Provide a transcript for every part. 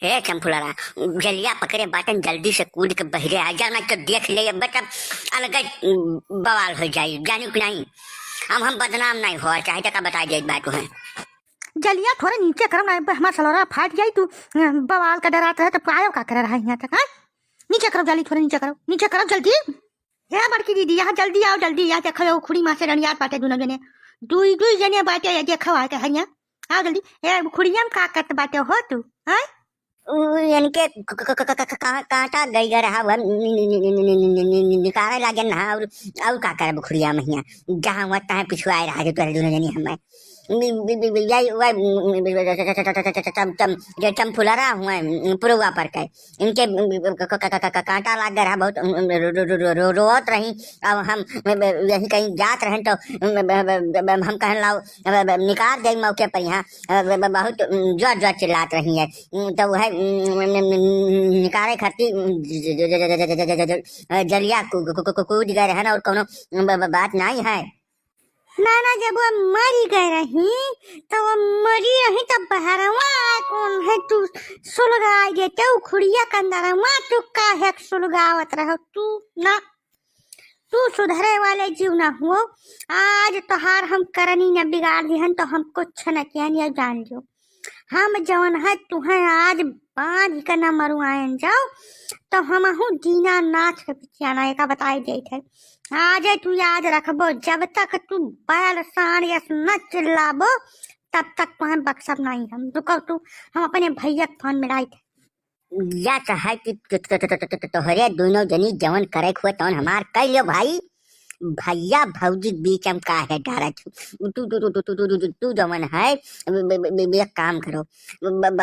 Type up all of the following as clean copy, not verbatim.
हे चंपुलारा, जलिया पकड़े बाटन जल्दी से कूद के बहरे आ जाना तो देख ले बट अलग बवाल हो जाई जानी कि नहीं। हम बदनाम नहीं हो चाहे तो का बता दे बात है। जलिया थोड़ा नीचे करो ना, हमारा सलोरा फाट जाई। तू बवाल का डराता है तो आयो का कर रहा है यहाँ तक? हाँ, नीचे करो जाली, थोड़ा नीचे करो जल्दी। हे बड़की दीदी, यहाँ जल्दी आओ, जल्दी यहाँ देखो खुड़ी माँ से रनियार बाटे दोनों जने, दुई दुई जने बाटे देखो आके है यहाँ। आओ जल्दी। ए खुड़ियम का करत बाटे हो तू? हाँ, इनके कांटा गई रहा हुआ निकाले लागे ना और का करे बुखड़िया महिया जहाँ वहाँ तहाँ पिछुआए रहा जो तोरे दोनों जनी हमें चंपुलरा हुआ पुरुआ पर के इनके कांटा लाग रहा बहुत रोत रही। अब हम यही कहीं जात रहे तो हम कहन लाओ निकाल गई मौके पर यहाँ बहुत जोर जोर चिल्लात रही है तो वह निकाले खती जलिया कूद गए है ना और कोनो बात नहीं है ना ना। जब वो मरी गए रही तो वो मरी रही तब बहरवा कौन है तू सुलगाई देते खुड़िया कंदरवा तू काहे सुलगावत रहो तू? ना, तू सुधरे वाले जीव ना हुओ। आज तोहार हम करनी न बिगाड़ दिहन तो हम कुछ न किहन, ये जान लो। हम जवन है तुम्हें आज बांध के न मरुआन जाओ तो हम दीना नाथ के पिछाना एक बताई दे थे। आज तू याद रखबो, जब तक तू बैल साण या न चिल्लाबो तब तक तुम्हें बक्सब नहीं। हम रुको तू, हम अपने भैया फोन में थे या चाहे कि तोहरे दोनों जनी जवन करे हुए तवन हमार कह लियो भाई। भैया भौजी बीच हम का है डारा तू जवन है एक काम करो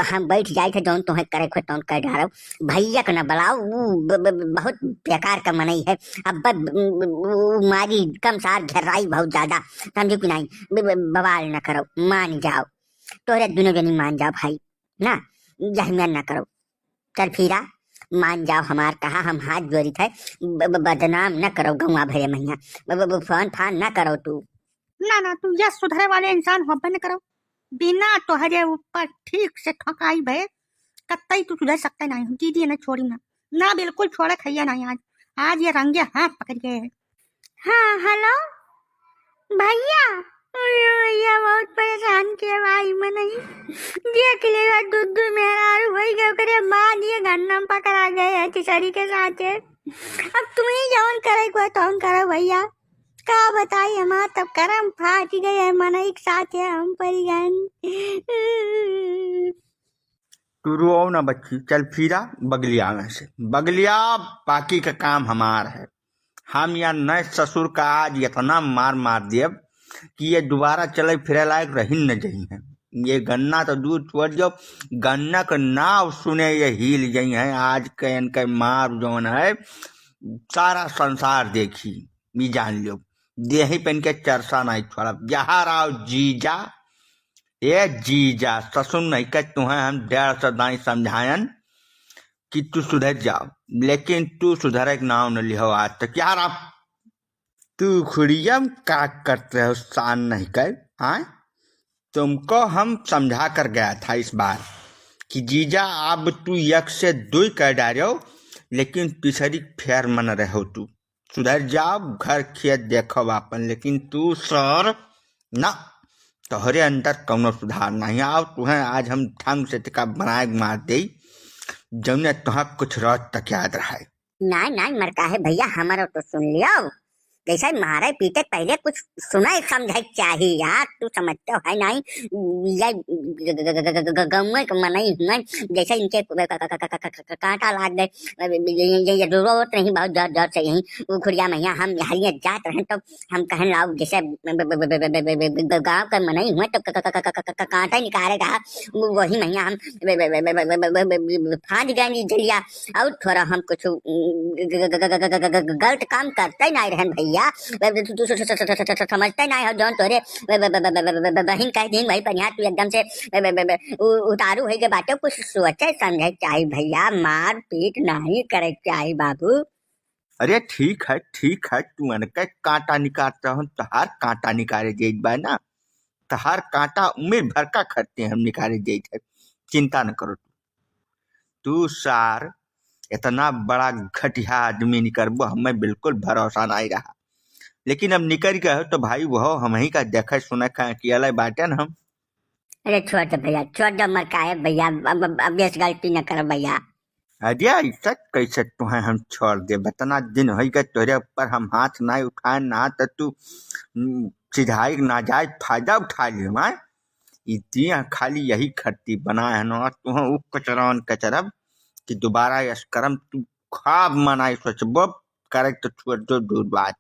हम बैठ जाए थे जौन तुम्हें करे खुद तौन कर डारो भैया को न बुलाओ बहुत बेकार का मनई है। अब मारी कम सार घेराई बहुत ज्यादा समझो कि नहीं। बवाल न करो, मान जाओ तोरे दोनों जनी मान जाओ भाई ना, जहमियन न करो। चल फिरा मान जाओ हमार कहा, हम हाथ जोड़ी थे बदनाम न करो गौवा भरे मैया फोन फान न करो तू। ना ना, तू यह सुधरे वाले इंसान हो न करो। बिना तोहरे ऊपर ठीक से ठकाई भय कतई तू सुधर सकता नहीं। दीदी ने छोड़ी ना ना, बिल्कुल छोड़े खैया नहीं। आज ये रंगे हाथ पकड़ गए हैं। हाँ हेलो भैया, भैया बहुत परेशान किया भाई मन देख लेगा दूध मेहरारू वही गए करे बाद ये गन्ना पकड़ा गए है किसरी के साथ है। अब तुम्हें जौन करे को तौन करो भैया, का बताई हमार तब करम फाट गए है मन एक साथ है हम परिगन। तू रो ना बच्ची, चल फिरा बगलिया में से बगलिया, बाकी का काम हमार है। हम या नए ससुर का आज इतना मार मार दिए कि ये दोबारा चले फिरे लायक रही न जही है। ये गन्ना तो दूर छोड़ जाओ, गन्ना का नाव सुने ये हिल गई है। आज के इनके मार जौन है सारा संसार देखी ये जान लो, देही पे इनके चर्चा नहीं छोड़ा। जहाँ राव जीजा ये जीजा ससुर नहीं कर तुम्हें हम 150 दाई समझायन कि तू सुधर जाओ, लेकिन तू सुधरे के नाम न लिहो आज तक। यार आप तू खुड़ियम का करते हो शान नहीं कर। हाँ, तुमको हम समझा कर गया था इस बार कि जीजा अब तू एक से 2 कर डालो, लेकिन तीसरी फेर मन रहो। तू सुधर जाओ, घर खेत देखो वापन, लेकिन तू सर ना, तोहरे अंदर कौनो सुधार नहीं। आओ तुम्हें आज हम ढंग से टिका बनाए मार दे जौने तुह कुछ रोज तक याद रहा। नहीं मरका है भैया, हमारा तो सुन लियो। जैसे मारे पीटे पहले कुछ सुना समझे चाहिए यार, तू समझते हो है नहीं। गौए का मन ही जैसे इनके कांटा लाग गए रोट नहीं बहुत जोर जोर से यही खुड़िया मैया हम यहाँ जात रहे तो हम कहन लाओ जैसे गाँव का मन ही हुआ तो कांटा निकालेगा वही मैया हम फांद गए जलिया और थोड़ा हम कुछ गलत काम करते नहीं रहे भैया। तू समझते नहीं हो जौन तोरे बहन कह दी भाई पर यहाँ तू एकदम से उतारू है के बातों कुछ सोचे समझे चाहिए भैया, मार पीट नहीं करे चाहिए बाबू। अरे ठीक है तू अनके कांटा निकालता हूँ, तहार कांटा निकाले जेज बा ना, तहार कांटा उम्र भर का खर्चे हम निकाले जेज है, चिंता न करो। तू सार इतना बड़ा घटिया आदमी निकलबो हमें बिल्कुल भरोसा नहीं रहा, लेकिन अब निकल गए तो भाई वो हम ही का देखे सुने किया बाटे न हम। अरे छोड़ दे भैया, छोड़ दे, मर का है भैया, अब ऐसी गलती न कर भैया। अरे ऐसा कैसे तुम्हें हम छोड़ दे, बतना दिन हो गए तोरे ऊपर हम हाथ ना उठाए ना तो तू सिधाई नाजायज फायदा उठा लियो। मैं इतनी खाली यही खट्टी बना है ना तुम्हें उ कचरन कचरब कि दोबारा यश करम तू खाब मनाई सोचबो करे तो छोड़ दो दूर बात।